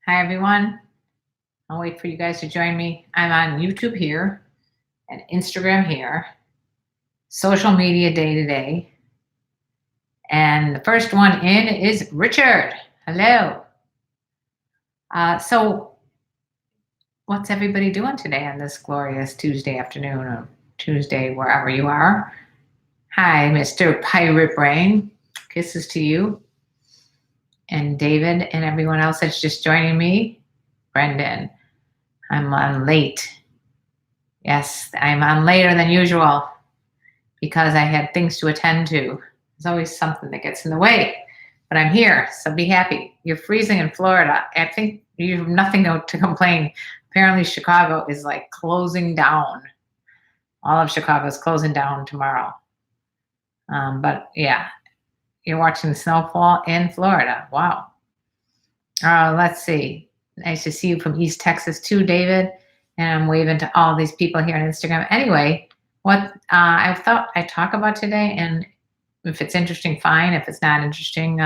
Hi, everyone. I'll wait for you guys to join me. I'm on YouTube here and Instagram here, social media day to day. And the first one in is Richard. Hello. So, what's everybody doing today on this glorious Tuesday afternoon or Tuesday, wherever you are? Hi, Mr. Pirate Brain. Kisses to you and David and everyone else that's just joining me. Brendan, I'm on late. Yes, I'm on later than usual because I had things to attend to. There's always something that gets in the way, but I'm here, so be happy. You're freezing in Florida. I think you have nothing to complain. Apparently, Chicago is like closing down. All of Chicago is closing down tomorrow. But yeah, you're watching the snowfall in Florida. Wow. Let's see. Nice to see you from East Texas too, David. And I'm waving to all these people here on Instagram. Anyway, what I thought I'd talk about today, and if it's interesting, fine. If it's not interesting,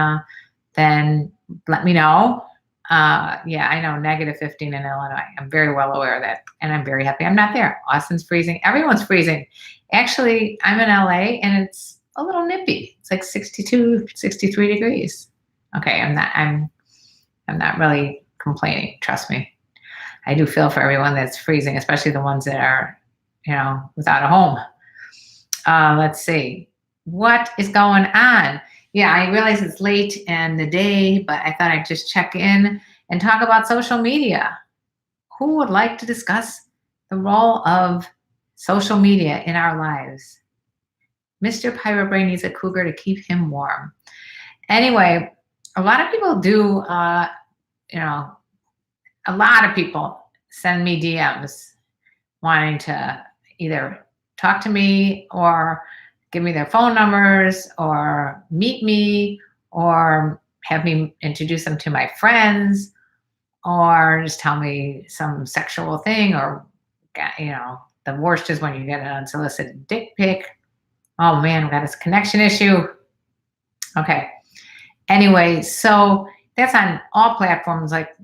then let me know. Yeah, I know, -15 in Illinois. I'm very well aware of that, and I'm very happy I'm not there. Austin's freezing. Everyone's freezing. Actually, I'm in LA, and it's a little nippy. It's like 62, 63 degrees. Okay, I'm not really complaining. Trust me. I do feel for everyone that's freezing, especially the ones that are, without a home. Let's see. What is going on? Yeah, I realize it's late in the day, but I thought I'd just check in and talk about social media. Who would like to discuss the role of social media in our lives? Mr. Pirate Brain needs a cougar to keep him warm. Anyway, a lot of people do, a lot of people send me DMs wanting to either talk to me or give me their phone numbers or meet me or have me introduce them to my friends or just tell me some sexual thing or, the worst is when you get an unsolicited dick pic. Oh man, we got this connection issue. Okay. Anyway, so that's on all platforms. Like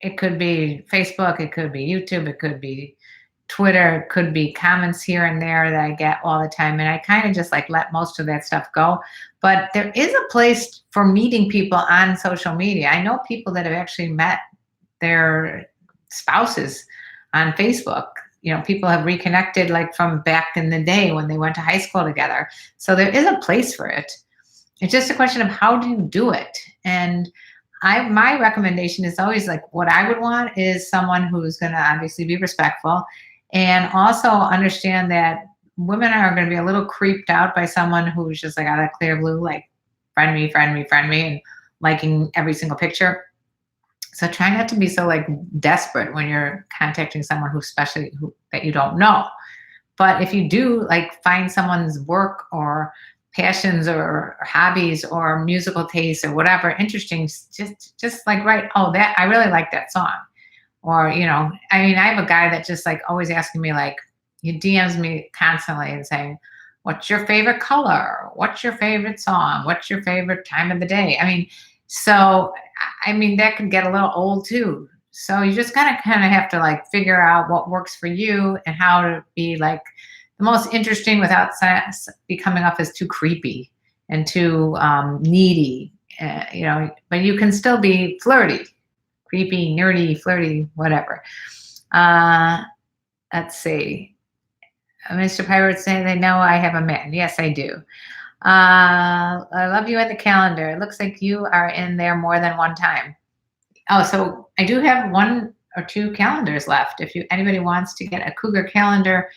it could be Facebook, it could be YouTube, it could be Twitter, it could be comments here and there that I get all the time. And I kind of just like let most of that stuff go. But there is a place for meeting people on social media. I know people that have actually met their spouses on Facebook. People have reconnected like from back in the day when they went to high school together. So there is a place for it. It's just a question of how do you do it? And my recommendation is always like what I would want is someone who's going to obviously be respectful and also understand that women are going to be a little creeped out by someone who's just like out of clear blue, like friend me, and liking every single picture. So try not to be so like desperate when you're contacting someone that you don't know. But if you do like find someone's work or passions or hobbies or musical tastes or whatever interesting, just like write, oh, that I really like that song. Or, I have a guy that just like always asking me, like, he DMs me constantly and saying, what's your favorite color? What's your favorite song? What's your favorite time of the day? That could get a little old too. So you just kind of have to like figure out what works for you and how to be like the most interesting without becoming up as too creepy and too needy, but you can still be flirty, creepy, nerdy, flirty, whatever. Let's see. Mr. Pirate saying they know I have a man. Yes, I do. I love you at the calendar. It looks like you are in there more than one time. Oh, so I do have 1 or 2 calendars left. If anybody wants to get a Cougar Calendar,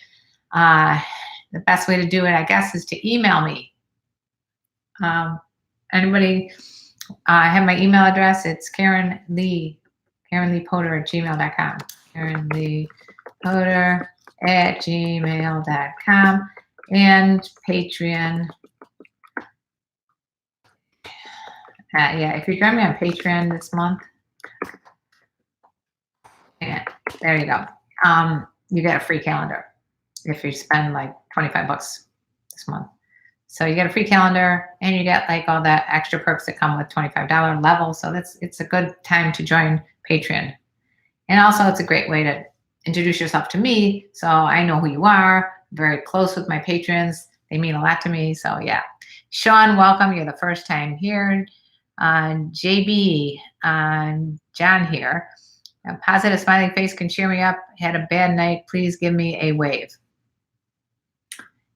the best way to do it, I guess, is to email me. Anybody have my email address? It's KarenLee Potter at gmail.com. KarenLee Potter at gmail.com and Patreon. If you join me on Patreon this month, there you go. You get a free calendar if you spend like $25 this month. So you get a free calendar and you get like all that extra perks that come with $25 level. So it's a good time to join Patreon. And also, it's a great way to introduce yourself to me, so I know who you are. I'm very close with my patrons. They mean a lot to me. So yeah. Sean, welcome. You're the first time here. JB, John here. A positive smiling face can cheer me up. Had a bad night. Please give me a wave.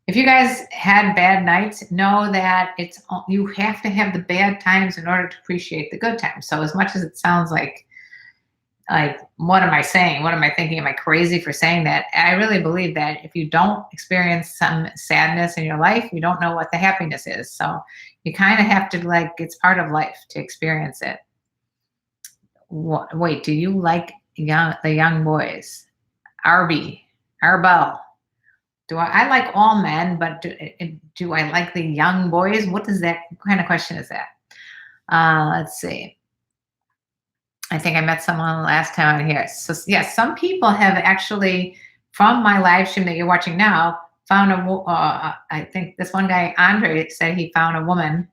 If you guys had bad nights, know that you have to have the bad times in order to appreciate the good times. So as much as it sounds like what am I saying? What am I thinking? Am I crazy for saying that? I really believe that if you don't experience some sadness in your life, you don't know what the happiness is. So you kind of have to it's part of life to experience it. Wait, do you like the young boys? Arbel. Do I like all men, but do I like the young boys? What kind of question is that? Let's see. I think I met someone last time on here. So yes, some people have actually, from my live stream that you're watching now, found I think this one guy, Andre, said he found a woman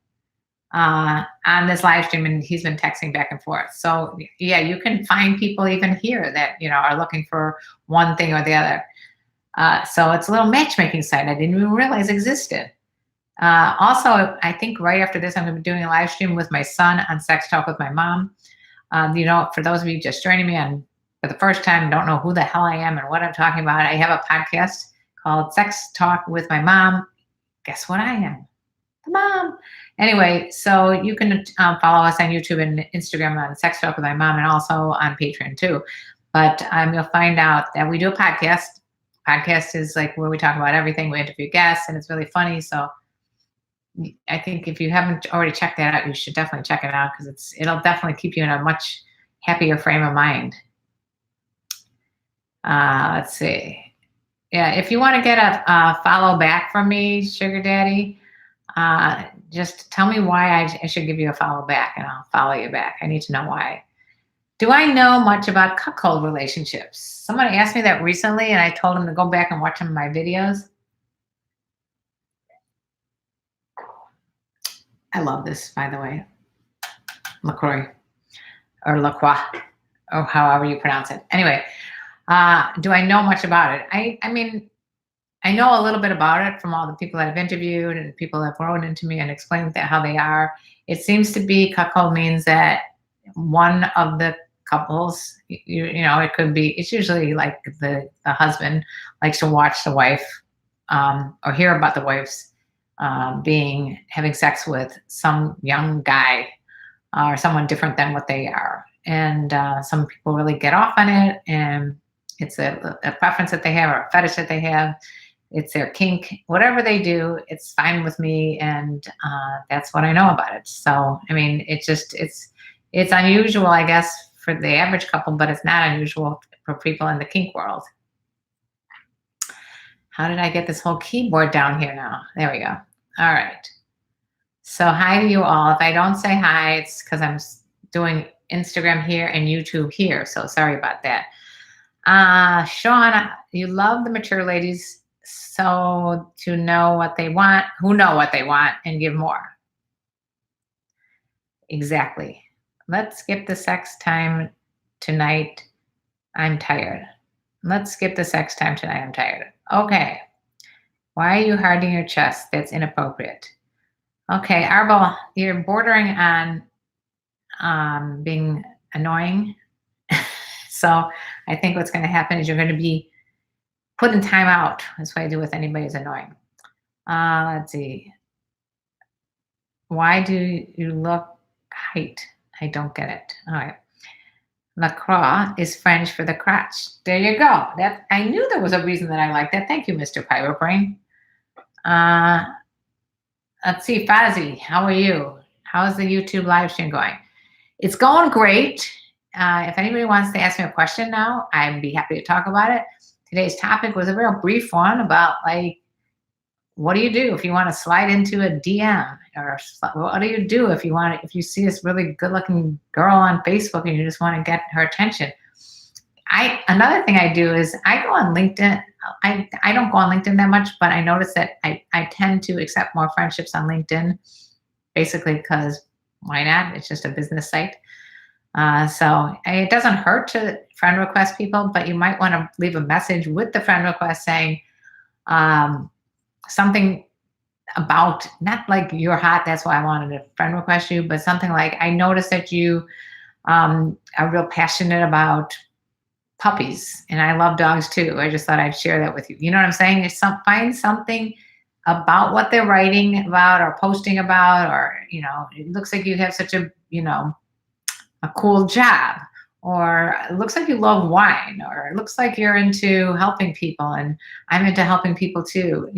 on this live stream, and he's been texting back and forth. So yeah, you can find people even here that, are looking for one thing or the other. So it's a little matchmaking site I didn't even realize existed. Also, I think right after this, I'm going to be doing a live stream with my son on Sex Talk with my mom. For those of you just joining me for the first time, don't know who the hell I am and what I'm talking about, I have a podcast called Sex Talk with my mom. Guess what I am? The mom. Anyway, so you can follow us on YouTube and Instagram on Sex Talk with my mom, and also on Patreon too. But you'll find out that we do a podcast. Podcast is where we talk about everything. We interview guests, and it's really funny. So I think if you haven't already checked that out, you should definitely check it out, because it'll definitely keep you in a much happier frame of mind. Let's see. Yeah, if you want to get a follow back from me, Sugar Daddy, just tell me why I should give you a follow back, and I'll follow you back. I need to know why. Do I know much about cuckold relationships? Somebody asked me that recently, and I told them to go back and watch some of my videos. I love this, by the way. LaCroix or LaCroix, or however you pronounce it. Anyway, do I know much about it? I mean, I know a little bit about it from all the people that I've interviewed and people that have wrote into me and explained how they are. It seems to be, cuckold means that one of the couples, it could be, it's usually like the husband likes to watch the wife or hear about the wife's having sex with some young guy or someone different than what they are. And some people really get off on it, and it's a preference that they have, or a fetish that they have. It's their kink. Whatever they do, it's fine with me, and that's what I know about it. So, I mean, it's unusual, I guess, for the average couple, but it's not unusual for people in the kink world. How did I get this whole keyboard down here now? There we go. All right. So hi to you all. If I don't say hi, it's because I'm doing Instagram here and YouTube here. So sorry about that. Sean, you love the mature ladies, so to know what they want, who know what they want, and give more. Exactly. Let's skip the sex time tonight. I'm tired. Let's skip the sex time tonight. I'm tired. Okay. Why are you hardening your chest? That's inappropriate. Okay, Arbel, you're bordering on being annoying. So I think what's going to happen is you're going to be put in timeout. That's what I do with anybody who's annoying. Let's see. Why do you look height? I don't get it. All right. La croix is French for the crotch. There you go. I knew there was a reason that I like that. Thank you, Mr. Piratebrain. Let's see, Fazzy, how are you? How's the YouTube live stream going? It's going great. If anybody wants to ask me a question now, I'd be happy to talk about it. Today's topic was a real brief one about what do you do if you want to slide into a DM, or what do you do if you see this really good-looking girl on Facebook and you just want to get her attention? Another thing I do is I go on LinkedIn. I don't go on LinkedIn that much, but I notice that I tend to accept more friendships on LinkedIn, basically because why not? It's just a business site. So it doesn't hurt to friend request people, but you might want to leave a message with the friend request saying something about, not like you're hot, that's why I wanted to friend request you, but something like, I noticed that you are real passionate about puppies and I love dogs too. I just thought I'd share that with you. You know what I'm saying? Find something about what they're writing about or posting about, or, it looks like you have such a, a cool job, or it looks like you love wine, or it looks like you're into helping people and I'm into helping people too.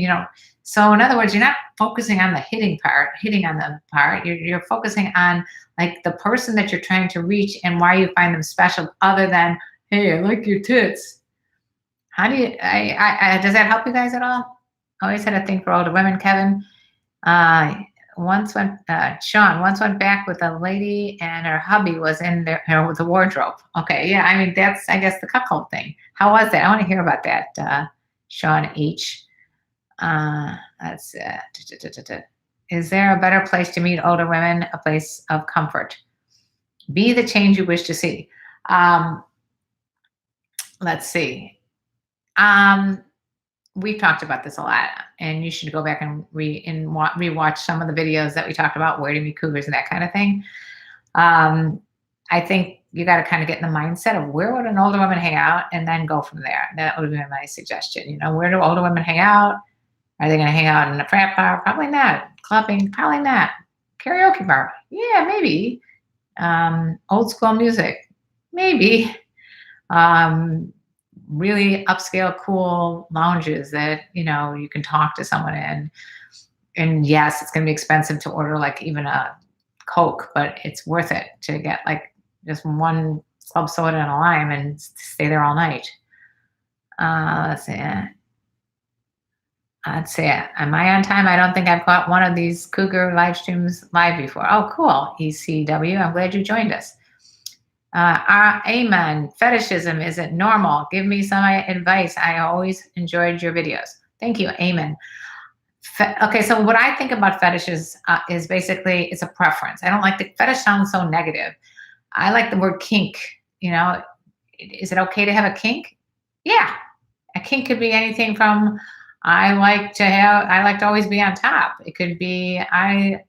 So in other words, you're not focusing on the hitting on the part. You're focusing on like the person that you're trying to reach and why you find them special, other than, hey, I like your tits. How do you, does that help you guys at all? I always had a thing for older women. Kevin, Sean once went back with a lady and her hubby was in there with the wardrobe. Okay. Yeah. I mean, that's, I guess, the cuckold thing. How was that? I want to hear about that. Sean H. That's is there a better place to meet older women? A place of comfort. Be the change you wish to see. Let's see. We've talked about this a lot, and you should go back and rewatch some of the videos that we talked about, where to meet cougars and that kind of thing. I think you got to kind of get in the mindset of where would an older woman hang out, and then go from there. That would be my suggestion. Where do older women hang out? Are they going to hang out in a frat bar? Probably not. Clubbing? Probably not. Karaoke bar? Yeah, maybe. Old school music? Maybe. Really upscale, cool lounges that, you can talk to someone in. And yes, it's going to be expensive to order like even a Coke, but it's worth it to get like just one club soda and a lime and stay there all night. Let's see. Am I on time? I don't think I've caught one of these Cougar live streams live before. Oh, cool. ECW. I'm glad you joined us. Amen. Fetishism isn't normal. Give me some advice. I always enjoyed your videos. Thank you. Amen. Okay, so what I think about fetishes is basically it's a preference. I don't like the fetish sounds so negative. I like the word kink. Is it okay to have a kink? Yeah, a kink could be anything from I like to always be on top. It could be I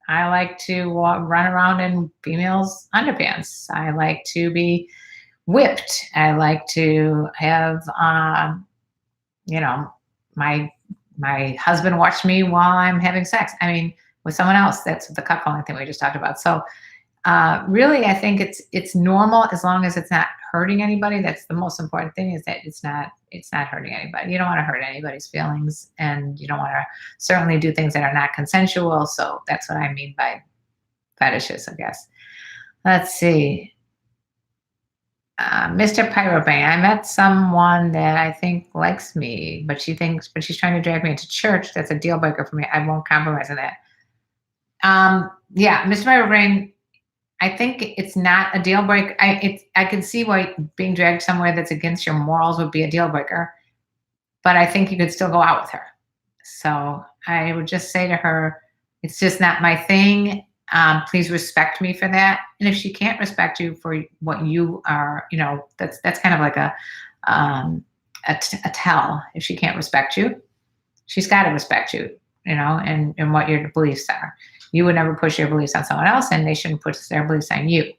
like to run around in females' underpants. I like to be whipped. I like to have, my husband watch me while I'm having sex. I mean, with someone else. That's the cuckolding thing we just talked about. So really, I think it's normal as long as it's not hurting anybody. That's the most important thing, is that it's not hurting anybody. You don't want to hurt anybody's feelings, and you don't want to certainly do things that are not consensual. So that's what I mean by fetishes, I guess. Let's see. Mr. Piratebrain, I met someone that I think likes me, but she's trying to drag me into church. That's a deal breaker for me. I won't compromise on that. Yeah, Mr. Piratebrain, I think it's not a deal breaker. I can see why being dragged somewhere that's against your morals would be a deal breaker, but I think you could still go out with her. So I would just say to her, it's just not my thing. Please respect me for that. And if she can't respect you for what you are, that's kind of like a tell. If she can't respect you, she's got to respect you, and what your beliefs are. You would never push your beliefs on someone else, and they shouldn't push their beliefs on you.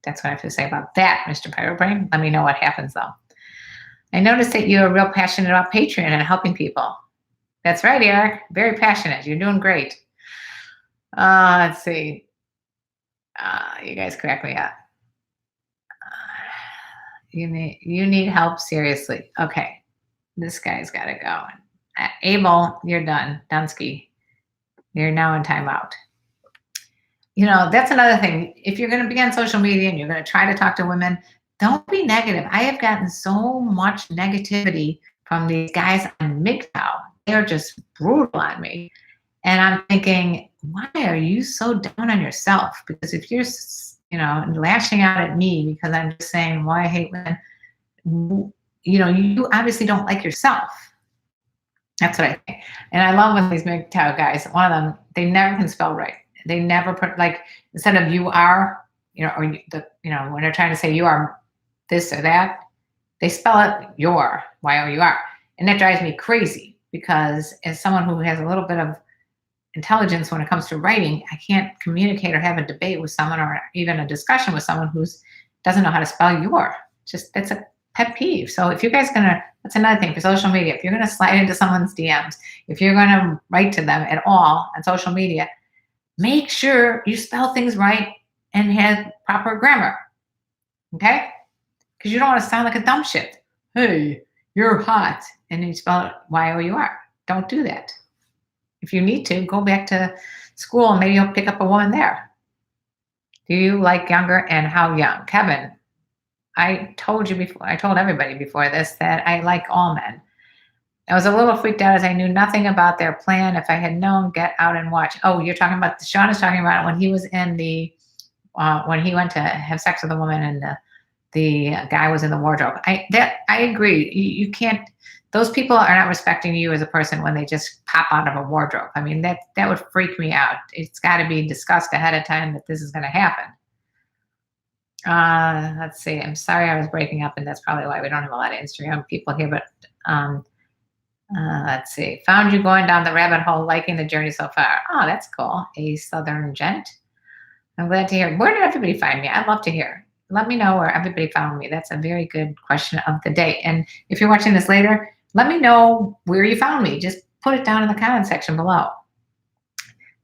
That's what I have to say about that, Mr. Piratebrain. Let me know what happens, though. I noticed that you're real passionate about Patreon and helping people. That's right, Eric. Very passionate. You're doing great. Let's see. You guys crack me up. You need help, seriously. Okay. This guy's got to go. Abel, you're done. Dunsky. You're now in timeout. That's another thing. If you're going to be on social media and you're going to try to talk to women, don't be negative. I have gotten so much negativity from these guys on MGTOW. They're just brutal on me. And I'm thinking, why are you so down on yourself? Because if you're, lashing out at me because I'm just saying, why I hate women, you obviously don't like yourself. That's what I think. And I love when these MGTOW guys, one of them, they never can spell right. They never put, like, instead of you are when they're trying to say you are this or that, they spell it your, Y-O-U-R. And that drives me crazy because as someone who has a little bit of intelligence when it comes to writing, I can't communicate or have a debate with someone or even a discussion with someone who doesn't know how to spell your. That's a pet peeve. So if you guys that's another thing for social media. If you're gonna slide into someone's DMs, if you're gonna write to them at all on social media, make sure you spell things right and have proper grammar. Okay? Because you don't want to sound like a dumb shit. Hey, you're hot. And you spell it Y-O-U-R. Don't do that. If you need to, go back to school and maybe you'll pick up a woman there. Do you like younger and how young? Kevin, I told you before, I told everybody before this that I like all men. I was a little freaked out as I knew nothing about their plan. If I had known, get out and watch. Oh, you're talking about, Sean is talking about when he was in when he went to have sex with a woman and the guy was in the wardrobe. I agree. You can't, those people are not respecting you as a person when they just pop out of a wardrobe. I mean, that would freak me out. It's got to be discussed ahead of time that this is going to happen. Let's see. I'm sorry I was breaking up, and that's probably why we don't have a lot of Instagram people here, but let's see. Found you going down the rabbit hole, liking the journey so far. Oh, that's cool. A Southern gent. I'm glad to hear. Where did everybody find me? I'd love to hear. Let me know where everybody found me. That's a very good question of the day. And if you're watching this later, let me know where you found me. Just put it down in the comment section below.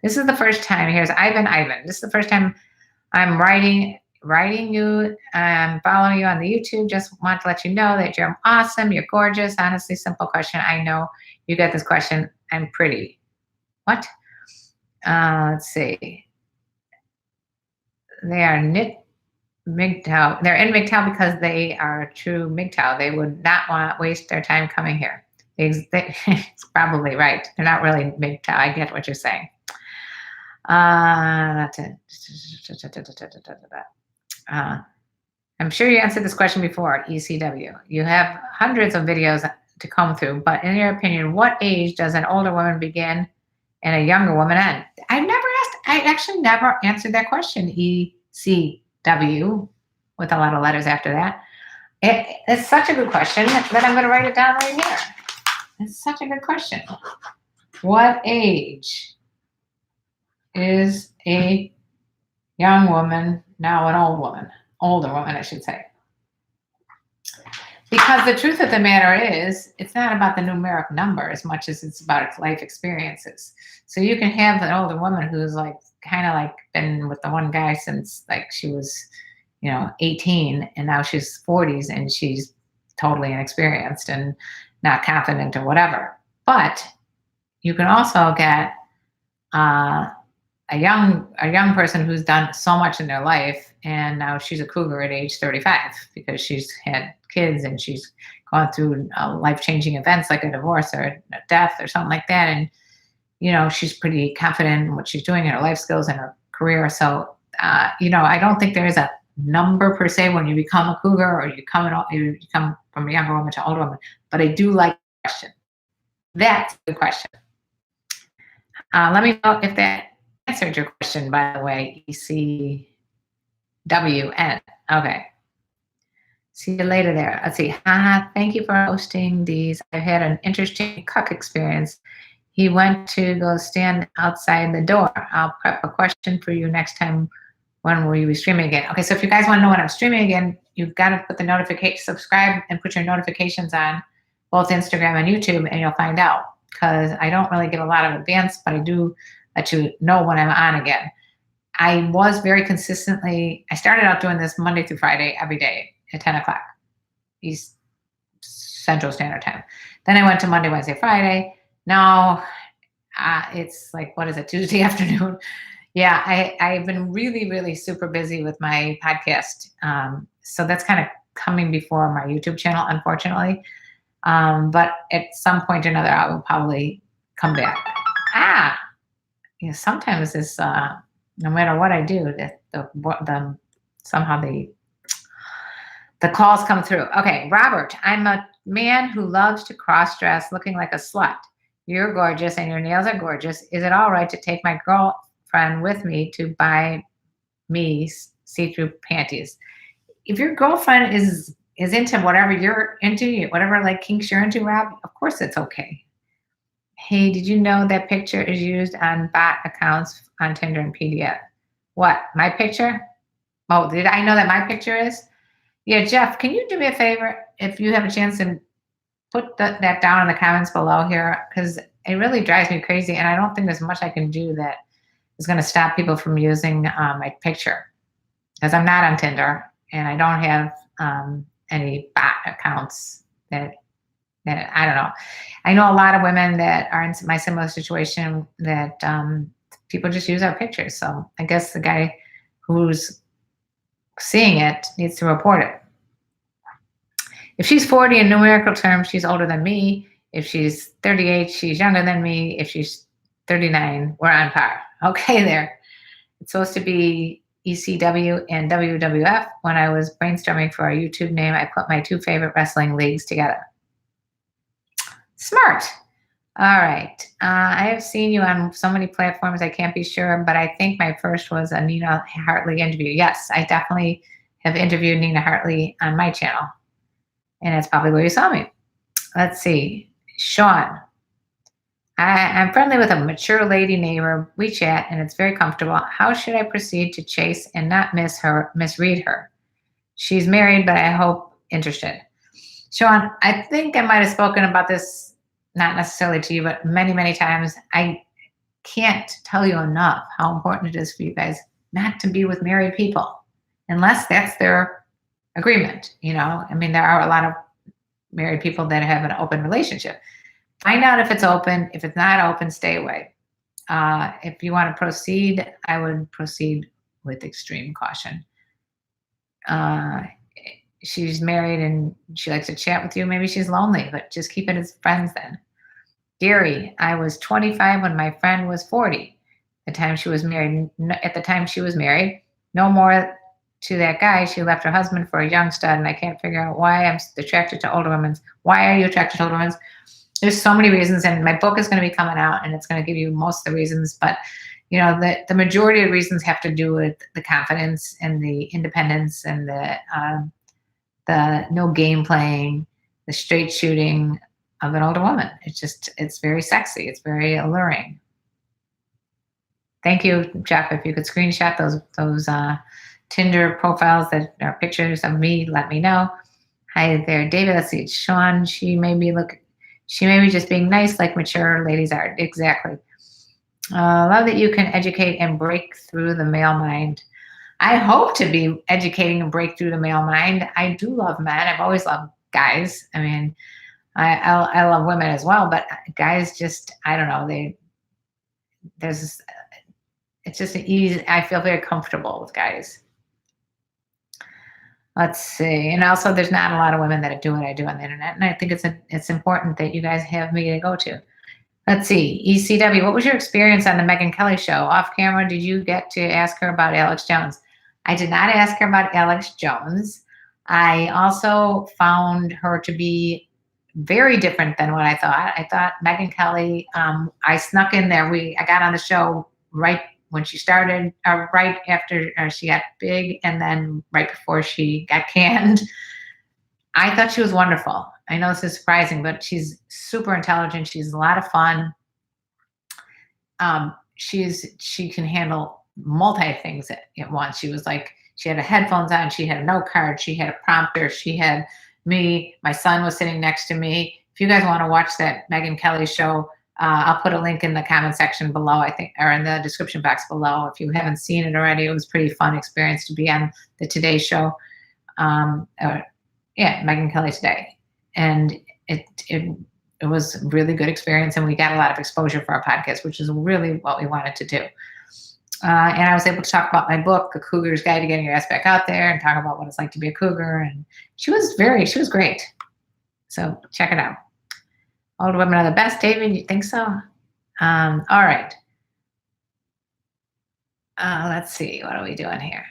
This is the first time. Here's Ivan. This is the first time I'm writing you. I'm following you on the YouTube. Just want to let you know that you're awesome. You're gorgeous. Honestly, simple question. I know you get this question. I'm pretty. What? Let's see. They are knit MGTOW. They're in MGTOW because they are true MGTOW. They would not want to waste their time coming here. It's probably right. They're not really MGTOW. I get what you're saying. I'm sure you answered this question before, ECW. You have hundreds of videos to comb through, but in your opinion, what age does an older woman begin and a younger woman end? I actually never answered that question, ECW, with a lot of letters after that. It's such a good question that I'm going to write it down right here. It's such a good question. What age is a young woman, now an older woman, I should say? Because the truth of the matter is, it's not about the numeric number as much as it's about life experiences. So you can have an older woman who's kind of been with the one guy since she was, 18, and now she's 40s and she's totally inexperienced and not confident or whatever. But you can also get a young person who's done so much in their life, and now she's a cougar at age 35 because she's had kids and she's gone through life-changing events like a divorce or a death or something like that, and she's pretty confident in what she's doing in her life skills and her career. So I don't think there is a number per se when you become a cougar or you become from a younger woman to older woman, but I do like the question. That's the question. Let me know if that answered your question, by the way. ECWN. Okay. See you later there. Let's see. Thank you for hosting these. I've had an interesting cuck experience. He went to go stand outside the door. I'll prep a question for you next time. When will you be streaming again? Okay, so if you guys want to know when I'm streaming again, you've got to put the notification, subscribe and put your notifications on both Instagram and YouTube, and you'll find out. Because I don't really give a lot of advance, but I do let you know when I'm on again. I was very consistently, I started out doing this Monday through Friday every day at 10 o'clock East Central Standard Time. Then I went to Monday, Wednesday, Friday. Now it's Tuesday afternoon. Yeah, I've been really, really super busy with my podcast. So that's kind of coming before my YouTube channel, unfortunately. But at some point or another, I will probably come back. Sometimes this, no matter what I do, somehow the calls come through. Okay, Robert, I'm a man who loves to cross-dress looking like a slut. You're gorgeous and your nails are gorgeous. Is it all right to take my girlfriend with me to buy me see-through panties. If your girlfriend is into whatever you're into, whatever like kinks you're into, Rob, of course it's okay. Hey, did you know that picture is used on bot accounts on Tinder and PDF? What? My picture? Oh, did I know that my picture is? Yeah, Jeff, can you do me a favor if you have a chance and put that down in the comments below here? Because it really drives me crazy, and I don't think there's much I can do that is going to stop people from using my picture. Because I'm not on Tinder, and I don't have any bot accounts that I don't know. I know a lot of women that are in my similar situation that people just use our pictures. So I guess the guy who's seeing it needs to report it. If she's 40 in numerical terms, she's older than me. If she's 38, she's younger than me. If she's 39, we're on par. Okay, there. It's supposed to be ECW and WWF. When I was brainstorming for our YouTube name, I put my two favorite wrestling leagues together. Smart. All right. I have seen you on so many platforms, I can't be sure, but I think my first was a Nina Hartley interview. Yes, I definitely have interviewed Nina Hartley on my channel, and that's probably where you saw me. Let's see. Sean. I'm friendly with a mature lady neighbor. We chat, and it's very comfortable. How should I proceed to chase and not misread her? She's married, but I hope interested. Sean, I think I might have spoken about this, not necessarily to you, but many, many times. I can't tell you enough how important it is for you guys not to be with married people unless that's their agreement. I mean, there are a lot of married people that have an open relationship. Find out if it's open. If it's not open, stay away. If you want to proceed, I would proceed with extreme caution. She's married and she likes to chat with you. Maybe she's lonely, but just keep it as friends then. Gary, I was 25 when my friend was 40. At the time she was married, no more to that guy. She left her husband for a young stud, and I can't figure out why I'm attracted to older women. Why are you attracted to older women? There's so many reasons, and my book is going to be coming out, and it's going to give you most of the reasons, but the majority of reasons have to do with the confidence and the independence and the no game playing, the straight shooting of an older woman. It's very sexy. It's very alluring. Thank you, Jeff. If you could screenshot those Tinder profiles that are pictures of me, let me know. Hi there, David. Let's see. Sean, she may be just being nice like mature ladies are. Exactly. Love that you can educate and break through the male mind. I hope to be educating and break through the male mind. I do love men. I've always loved guys. I mean, I love women as well, but guys just, I don't know. It's just an easy, I feel very comfortable with guys. Let's see. And also there's not a lot of women that do what I do on the internet. And I think it's important that you guys have me to go to. Let's see. ECW, what was your experience on the Megyn Kelly show? Off camera, did you get to ask her about Alex Jones? I did not ask her about Alex Jones. I also found her to be very different than what I thought. I thought Megyn Kelly, I snuck in there. I got on the show right when she started, right after she got big, and then right before she got canned. I thought she was wonderful. I know this is surprising, but she's super intelligent. She's a lot of fun. She can handle multi things at once. She had her headphones on. She had a note card. She had a prompter. She had me. My son was sitting next to me. If you guys want to watch that Megyn Kelly show, I'll put a link in the comment section below, I think, or in the description box below. If you haven't seen it already, it was a pretty fun experience to be on the Today Show. Megyn Kelly Today. And it was a really good experience, and we got a lot of exposure for our podcast, which is really what we wanted to do. And I was able to talk about my book, The Cougar's Guide to Getting Your Ass Back Out There, and talk about what it's like to be a cougar. And she was great. So check it out. Older women are the best, David. You think so? All right. Let's see. What are we doing here?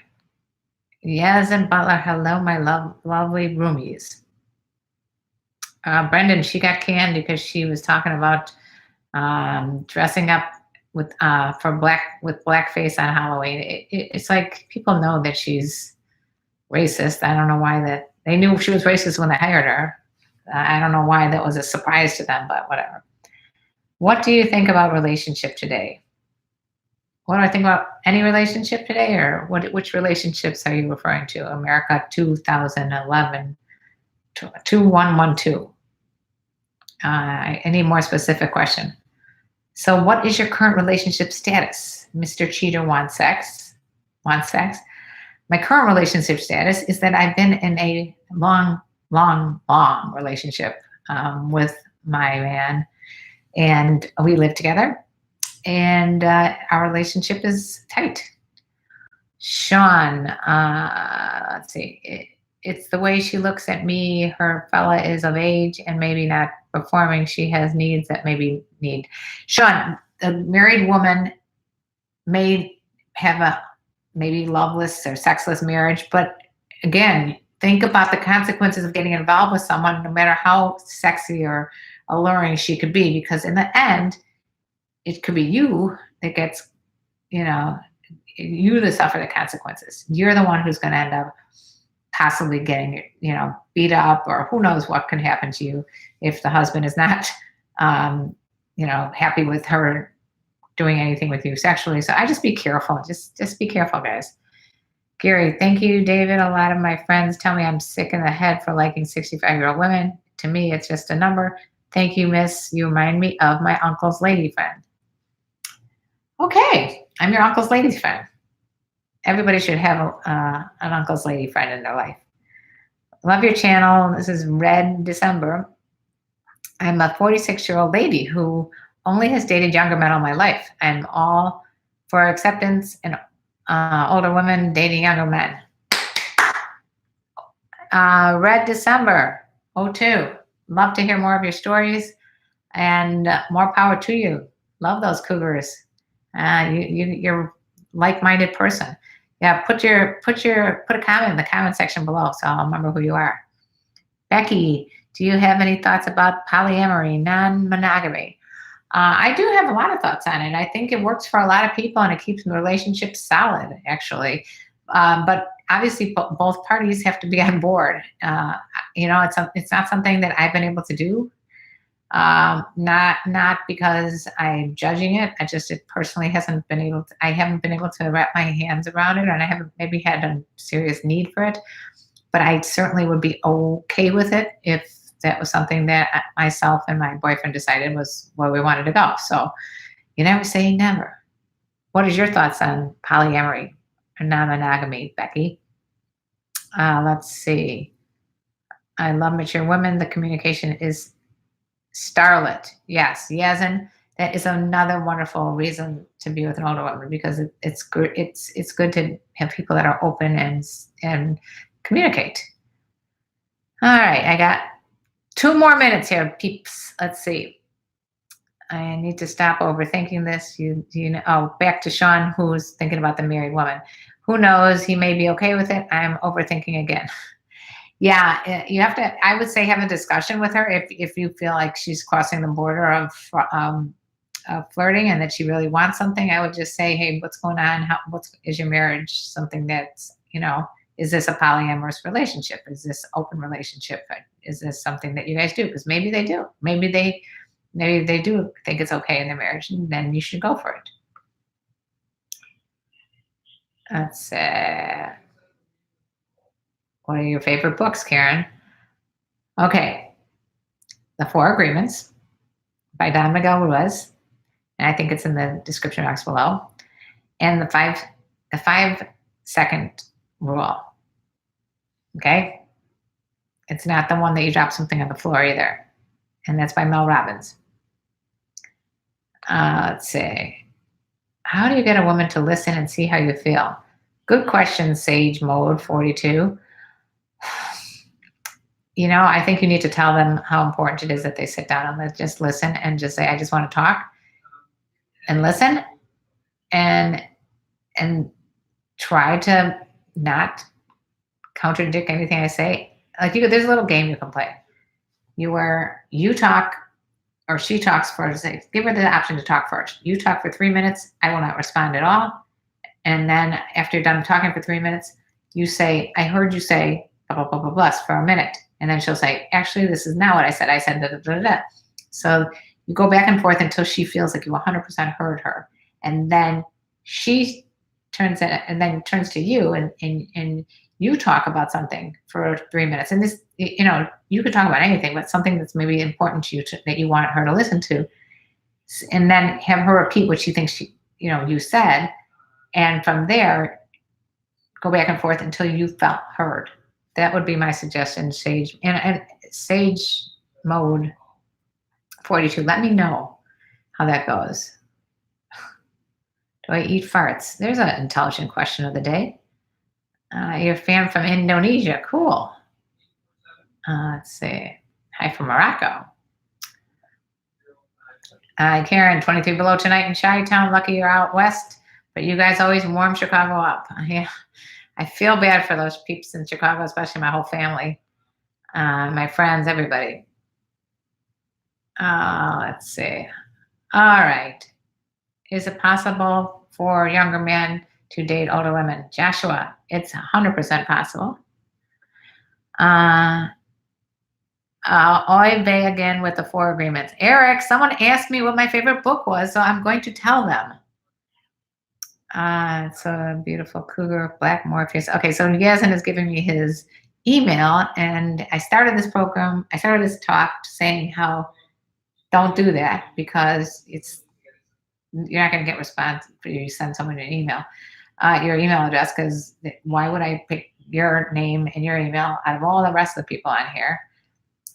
Yes, and Butler. Hello, my lovely roomies. Brendan, she got canned because she was talking about dressing up with blackface on Halloween. It's like people know that she's racist. I don't know why that they knew she was racist when they hired her. I don't know why that was a surprise to them, but whatever. What do you think about relationship today? What do I think about any relationship today, or which relationships are you referring to? America 2011 2112. Any more specific question? So, what is your current relationship status? Mr. Cheater wants sex. Wants sex. My current relationship status is that I've been in a long, long, long relationship with my man, and we live together, and our relationship is tight. Sean, let's see. It's the way she looks at me. Her fella is of age and maybe not performing. She has needs that maybe need. Sean, a married woman may have a maybe loveless or sexless marriage, but again, think about the consequences of getting involved with someone, no matter how sexy or alluring she could be, because in the end, it could be you that gets, you to suffer the consequences. You're the one who's going to end up possibly getting, beat up, or who knows what can happen to you if the husband is not, happy with her doing anything with you sexually. So I just be careful. Just be careful, guys. Gary, thank you, David. A lot of my friends tell me I'm sick in the head for liking 65-year-old women. To me, it's just a number. Thank you, miss. You remind me of my uncle's lady friend. Okay, I'm your uncle's lady friend. Everybody should have an uncle's lady friend in their life. Love your channel. This is Red December. I'm a 46-year-old lady who only has dated younger men all my life. I'm all for acceptance and older women dating younger men. Red December 02. Love to hear more of your stories, and more power to you. Love those Cougars. You're a like-minded person. Yeah, put a comment in the comment section below so I'll remember who you are. Becky, do you have any thoughts about polyamory, non-monogamy? I do have a lot of thoughts on it. I think it works for a lot of people and it keeps the relationship solid, actually. But obviously, both parties have to be on board. It's not something that I've been able to do. Not because I'm judging it. It personally hasn't been able to. I haven't been able to wrap my hands around it, and I haven't maybe had a serious need for it. But I certainly would be okay with it if that was something that myself and my boyfriend decided was where we wanted to go. So you never say never. What is your thoughts on polyamory or non-monogamy, Becky? Let's see. I love mature women. The communication is starlit. Yes, Yazin. That is another wonderful reason to be with an older woman, because it's good. It's good to have people that are open and communicate. All right, I got 2 more minutes here, peeps. Let's see. I need to stop overthinking this. Back to Sean, who's thinking about the married woman. Who knows? He may be okay with it. I'm overthinking again. Yeah, you have to. I would say have a discussion with her if you feel like she's crossing the border of flirting and that she really wants something. I would just say, hey, what's going on? Is your marriage something that's is this a polyamorous relationship? Is this open relationship? Is this something that you guys do? Because maybe they do. Maybe they do think it's okay in their marriage, and then you should go for it. That's what are your favorite books, Karen? Okay. The 4 Agreements by Don Miguel Ruiz. And I think it's in the description box below. And the 5-second rule. Okay? It's not the one that you drop something on the floor either. And that's by Mel Robbins. Let's see. How do you get a woman to listen and see how you feel? Good question, Sage Mode 42. I think you need to tell them how important it is that they sit down and just listen and just say, I just want to talk, and listen and try to not contradict anything I say. Like there's a little game you can play. You talk or she talks first, say, give her the option to talk first. You talk for 3 minutes. I will not respond at all. And then after you're done talking for 3 minutes, you say, I heard you say blah, blah, blah, blah, blah for a minute. And then she'll say, actually, this is not what I said. I said da, da, da, da. So you go back and forth until she feels like you 100% heard her. And then she turns in, and then turns to you and you talk about something for 3 minutes. And this, you could talk about anything, but something that's maybe important to you that you want her to listen to. And then have her repeat what she thinks you said. And from there, go back and forth until you felt heard. That would be my suggestion, Sage. And Sage mode 42. Let me know how that goes. Do I eat farts? There's an intelligent question of the day. You're a fan from Indonesia. Cool. Let's see. Hi from Morocco. Karen, 23 below tonight in Chi-Town. Lucky you're out west, but you guys always warm Chicago up. Yeah, I feel bad for those peeps in Chicago, especially my whole family, my friends, everybody. Let's see. All right. Is it possible for younger men to date older women? Joshua, it's 100% possible. Oy vey again with the 4 agreements. Eric, someone asked me what my favorite book was, so I'm going to tell them. It's a beautiful cougar, Black Morpheus. Okay, so Yazin is giving me his email, and I started this talk saying how don't do that because you're not going to get response if you send someone an email, your email address, because why would I pick your name and your email out of all the rest of the people on here?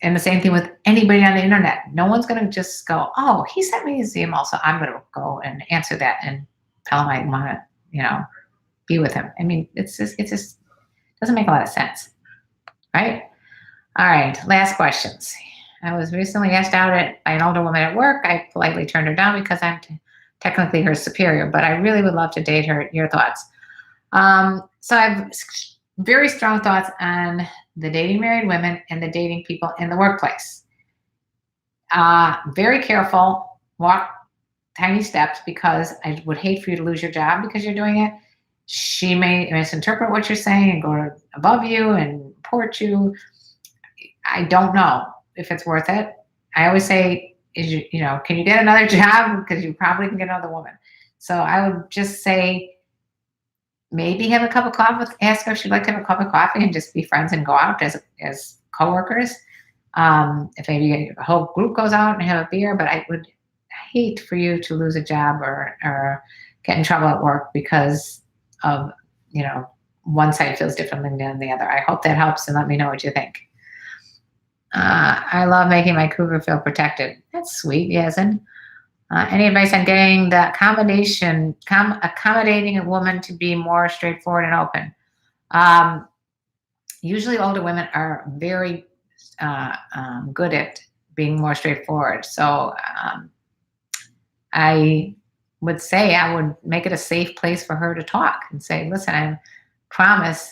And the same thing with anybody on the internet. No one's going to just go, oh, he sent me his email, so I'm going to go and answer that and tell him I want to, be with him. I mean, it just doesn't make a lot of sense, right? All right, last questions. I was recently asked out by an older woman at work. I politely turned her down because I'm technically her superior, but I really would love to date her. Your thoughts? So I have very strong thoughts on the dating married women and the dating people in the workplace. Very careful, walk tiny steps, because I would hate for you to lose your job because you're doing it. She may misinterpret what you're saying and go above you and report you. I don't know if it's worth it. I always say, can you get another job? Because you probably can get another woman. So I would just say, maybe have a cup of coffee. Ask her if she'd like to have a cup of coffee and just be friends and go out as coworkers. If maybe a whole group goes out and have a beer, but I would hate for you to lose a job or get in trouble at work because of, one side feels differently than the other. I hope that helps, and let me know what you think. I love making my cougar feel protected. That's sweet, Yazin. Any advice on getting the accommodating a woman to be more straightforward and open? Usually older women are very good at being more straightforward. So I would say I would make it a safe place for her to talk and say, listen, I promise,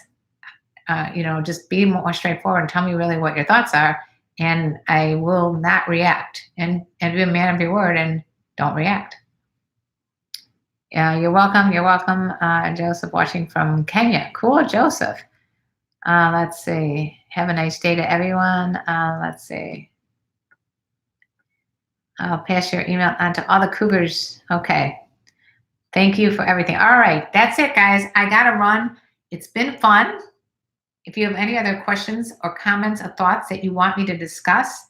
just be more straightforward and tell me really what your thoughts are. And I will not react, and be a man of your word and don't react. Yeah, you're welcome. You're welcome, Joseph, watching from Kenya. Cool, Joseph. Let's see. Have a nice day to everyone. Let's see. I'll pass your email on to all the Cougars. Okay. Thank you for everything. All right. That's it, guys. I got to run. It's been fun. If you have any other questions or comments or thoughts that you want me to discuss,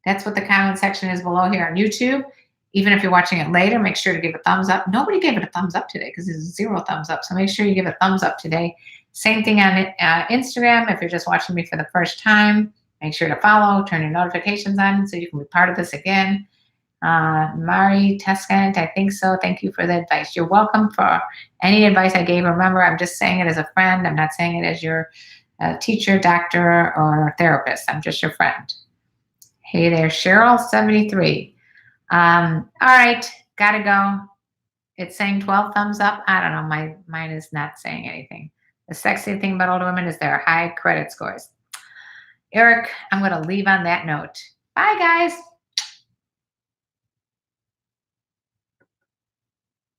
that's what the comment section is below here on YouTube. Even if you're watching it later, make sure to give a thumbs up. Nobody gave it a thumbs up today because there's 0 thumbs up. So make sure you give a thumbs up today. Same thing on Instagram. If you're just watching me for the first time, make sure to follow, turn your notifications on so you can be part of this again. Mari Teskant, I think so. Thank you for the advice. You're welcome for any advice I gave. Remember, I'm just saying it as a friend. I'm not saying it as your teacher, doctor, or therapist. I'm just your friend. Hey there, Cheryl, 73. All right, gotta go. It's saying 12 thumbs up. I don't know. Mine is not saying anything. The sexy thing about older women is their high credit scores. Eric, I'm going to leave on that note. Bye, guys.